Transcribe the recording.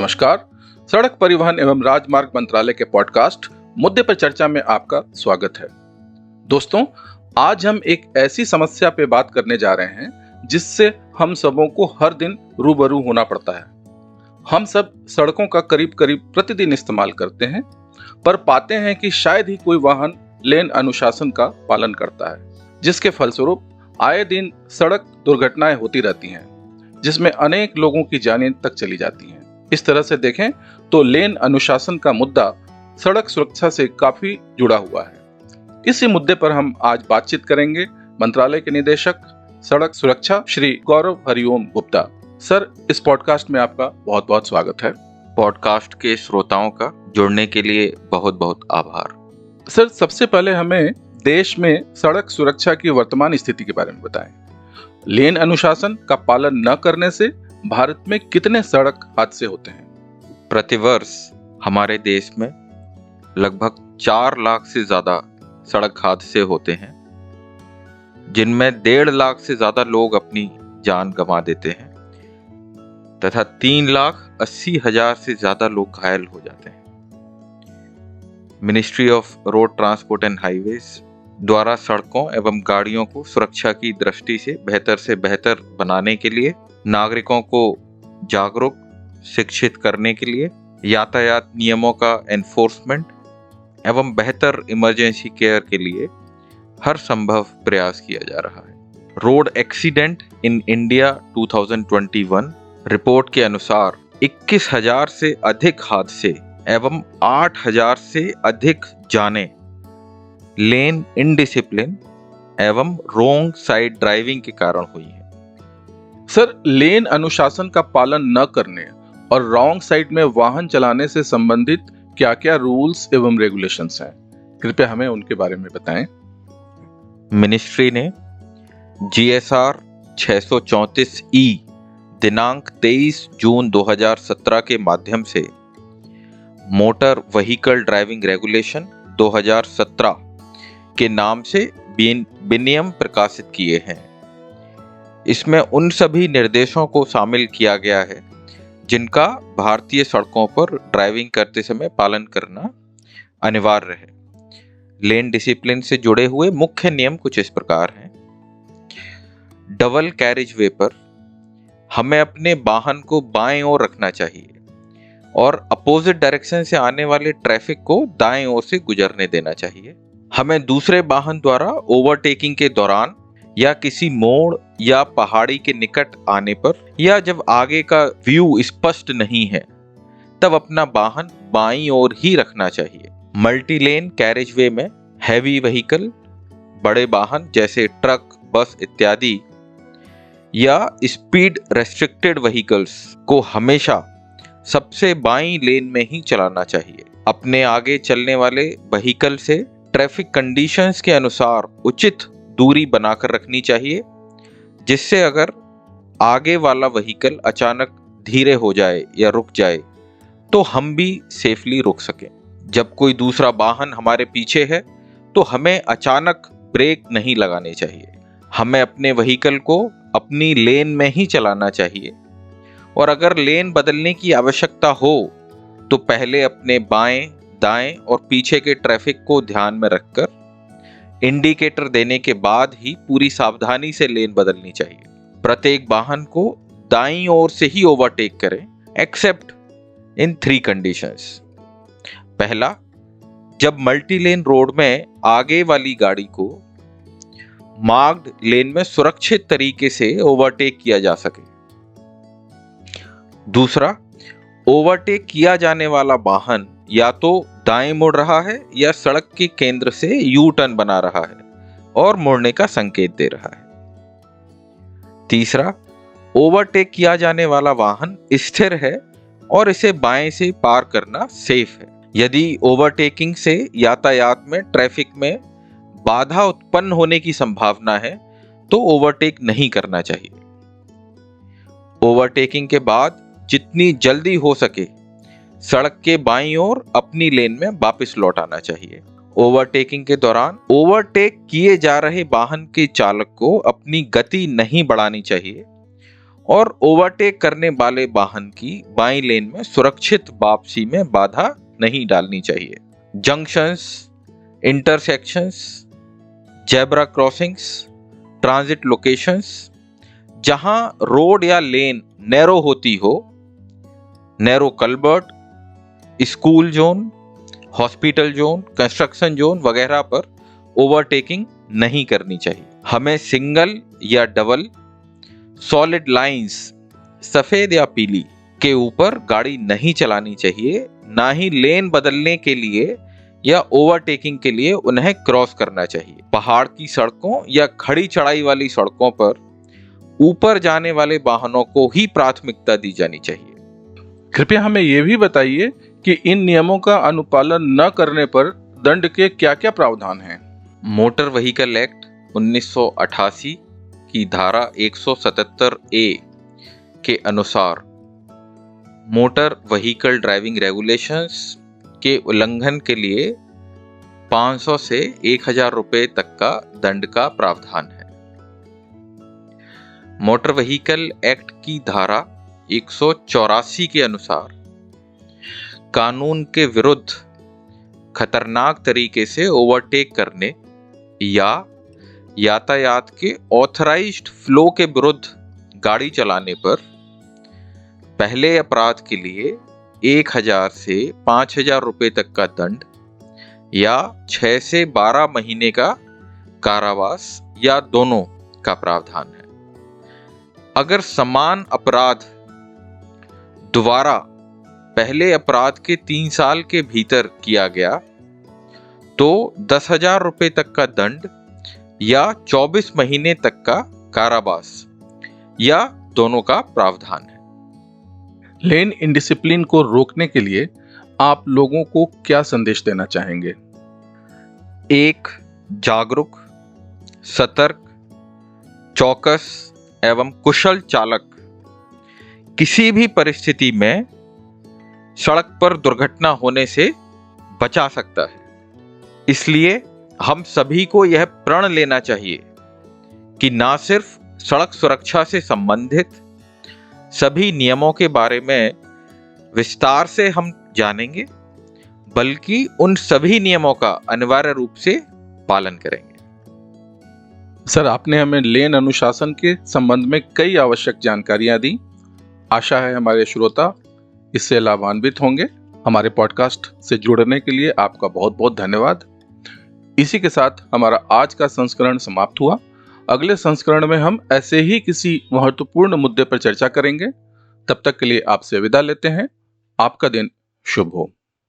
नमस्कार। सड़क परिवहन एवं राजमार्ग मंत्रालय के पॉडकास्ट मुद्दे पर चर्चा में आपका स्वागत है। दोस्तों, आज हम एक ऐसी समस्या पे बात करने जा रहे हैं जिससे हम सबों को हर दिन रूबरू होना पड़ता है। हम सब सड़कों का करीब करीब प्रतिदिन इस्तेमाल करते हैं, पर पाते हैं कि शायद ही कोई वाहन लेन अनुशासन का पालन करता है, जिसके फलस्वरूप आए दिन सड़क दुर्घटनाएं होती रहती हैं, जिसमें अनेक लोगों की जानें तक चली जाती हैं। इस तरह से देखें तो लेन अनुशासन का मुद्दा सड़क सुरक्षा से काफी जुड़ा हुआ है। इसी मुद्दे पर हम आज बातचीत करेंगे मंत्रालय के निदेशक सड़क सुरक्षा श्री गौरव हरिओम गुप्ता। सर, इस पॉडकास्ट में आपका बहुत बहुत स्वागत है। पॉडकास्ट के श्रोताओं का जुड़ने के लिए बहुत बहुत आभार। सर, सबसे पहले हमें देश में सड़क सुरक्षा की वर्तमान स्थिति के बारे में बताएं। लेन अनुशासन का पालन न करने से भारत में कितने सड़क हादसे होते हैं? प्रतिवर्ष हमारे देश में लगभग 4 लाख से ज्यादा सड़क हादसे होते हैं, जिनमें 1.5 लाख से ज्यादा लोग अपनी जान गंवा देते हैं तथा 3,80,000 से ज्यादा लोग घायल हो जाते हैं। Ministry of road transport and highways द्वारा सड़कों एवं गाड़ियों को सुरक्षा की दृष्टि से बेहतर बनाने के लिए, नागरिकों को जागरूक शिक्षित करने के लिए, यातायात नियमों का एनफोर्समेंट एवं बेहतर इमरजेंसी केयर के लिए हर संभव प्रयास किया जा रहा है। Road accident in India 2021 report के अनुसार 21,000 से अधिक हादसे एवं 8,000 से अधिक जानें लेन इनडिसिप्लिन एवं रोंग साइड ड्राइविंग के कारण हुई है। सर, लेन अनुशासन का पालन न करने और रॉन्ग साइड में वाहन चलाने से संबंधित क्या-क्या रूल्स एवं रेगुलेशंस हैं? कृपया हमें उनके बारे में बताएं। मिनिस्ट्री ने GSR 634E दिनांक 23 जून 2017 के माध्यम से मोटर व्हीकल ड्राइविंग रेगुलेशन 2017 के नाम से विनियम प्रकाशित किए हैं। इसमें उन सभी निर्देशों को शामिल किया गया है जिनका भारतीय सड़कों पर ड्राइविंग करते समय पालन करना अनिवार्य है। लेन डिसिप्लिन से जुड़े हुए मुख्य नियम कुछ इस प्रकार हैं। डबल कैरिज वे पर हमें अपने वाहन को बाएं ओर रखना चाहिए और अपोजिट डायरेक्शन से आने वाले ट्रैफिक को दाएं ओर से गुजरने देना चाहिए। हमें दूसरे वाहन द्वारा ओवरटेकिंग के दौरान या किसी मोड़ या पहाड़ी के निकट आने पर या जब आगे का व्यू स्पष्ट नहीं है तब अपना वाहन बाईं ओर ही रखना चाहिए। मल्टी लेन कैरिजवे में हैवी व्हीकल, बड़े वाहन जैसे ट्रक, बस इत्यादि या स्पीड रेस्ट्रिक्टेड व्हीकल्स को हमेशा सबसे बाईं लेन में ही चलाना चाहिए। अपने आगे चलने वाले व्हीकल से ट्रैफिक कंडीशंस के अनुसार उचित दूरी बनाकर रखनी चाहिए, जिससे अगर आगे वाला व्हीकल अचानक धीरे हो जाए या रुक जाए तो हम भी सेफली रुक सकें। जब कोई दूसरा वाहन हमारे पीछे है तो हमें अचानक ब्रेक नहीं लगाने चाहिए। हमें अपने व्हीकल को अपनी लेन में ही चलाना चाहिए और अगर लेन बदलने की आवश्यकता हो तो पहले अपने बाएं, दाएं और पीछे के ट्रैफिक को ध्यान में रखकर इंडिकेटर देने के बाद ही पूरी सावधानी से लेन बदलनी चाहिए। प्रत्येक वाहन को दाईं ओर से ही ओवरटेक करें एक्सेप्ट इन 3 कंडीशंस। पहला, जब मल्टी लेन रोड में आगे वाली गाड़ी को मार्क्ड लेन में सुरक्षित तरीके से ओवरटेक किया जा सके। दूसरा, ओवरटेक किया जाने वाला वाहन या तो दाएं मुड़ रहा है या सड़क के केंद्र से यू टर्न बना रहा है और मुड़ने का संकेत दे रहा है। तीसरा, ओवरटेक किया जाने वाला वाहन स्थिर है और इसे बाएं से पार करना सेफ है। यदि ओवरटेकिंग से यातायात में ट्रैफिक में बाधा उत्पन्न होने की संभावना है तो ओवरटेक नहीं करना चाहिए। ओवरटेकिंग के बाद जितनी जल्दी हो सके सड़क के बाईं ओर अपनी लेन में वापस लौट आना चाहिए। ओवरटेकिंग के दौरान ओवरटेक किए जा रहे वाहन के चालक को अपनी गति नहीं बढ़ानी चाहिए और ओवरटेक करने वाले वाहन की बाईं लेन में सुरक्षित वापसी में बाधा नहीं डालनी चाहिए। Junctions, intersections, zebra crossings, transit locations जहां रोड या लेन नैरो होती हो, narrow culvert, school zone, hospital zone, construction zone वगैरह पर ओवरटेकिंग नहीं करनी चाहिए। हमें सिंगल या डबल सॉलिड लाइंस, सफेद या पीली, के ऊपर गाड़ी नहीं चलानी चाहिए, ना ही लेन बदलने के लिए या ओवरटेकिंग के लिए उन्हें क्रॉस करना चाहिए। पहाड़ की सड़कों या खड़ी चढ़ाई वाली सड़कों पर ऊपर जाने वाले वाहनों को ही प्राथमिकता दी जानी चाहिए। कृपया हमें यह भी बताइए कि इन नियमों का अनुपालन न करने पर दंड के क्या क्या प्रावधान हैं? मोटर व्हीकल एक्ट 1988 की धारा 177A के अनुसार मोटर व्हीकल ड्राइविंग रेगुलेशंस के उल्लंघन के लिए 500 से 1000 रुपए तक का दंड का प्रावधान है। मोटर व्हीकल एक्ट की धारा 184 के अनुसार कानून के विरुद्ध खतरनाक तरीके से ओवरटेक करने या यातायात के ऑथराइज्ड फ्लो के विरुद्ध गाड़ी चलाने पर पहले अपराध के लिए 1000 से 5000 रुपए तक का दंड या 6 से 12 महीने का कारावास या दोनों का प्रावधान है। अगर समान अपराध दोबारा पहले अपराध के 3 साल के भीतर किया गया तो 10,000 रुपए तक का दंड या 24 महीने तक का कारावास या दोनों का प्रावधान है। लेन इंडिसिप्लिन को रोकने के लिए आप लोगों को क्या संदेश देना चाहेंगे? एक जागरूक, सतर्क, चौकस एवं कुशल चालक किसी भी परिस्थिति में सड़क पर दुर्घटना होने से बचा सकता है। इसलिए हम सभी को यह प्रण लेना चाहिए कि ना सिर्फ सड़क सुरक्षा से संबंधित सभी नियमों के बारे में विस्तार से हम जानेंगे, बल्कि उन सभी नियमों का अनिवार्य रूप से पालन करेंगे। सर, आपने हमें लेन अनुशासन के संबंध में कई आवश्यक जानकारियां दी। आशा है हमारे श्रोता इससे लाभान्वित होंगे। हमारे पॉडकास्ट से जुड़ने के लिए आपका बहुत बहुत धन्यवाद। इसी के साथ हमारा आज का संस्करण समाप्त हुआ। अगले संस्करण में हम ऐसे ही किसी महत्वपूर्ण मुद्दे पर चर्चा करेंगे। तब तक के लिए आपसे विदा लेते हैं। आपका दिन शुभ हो।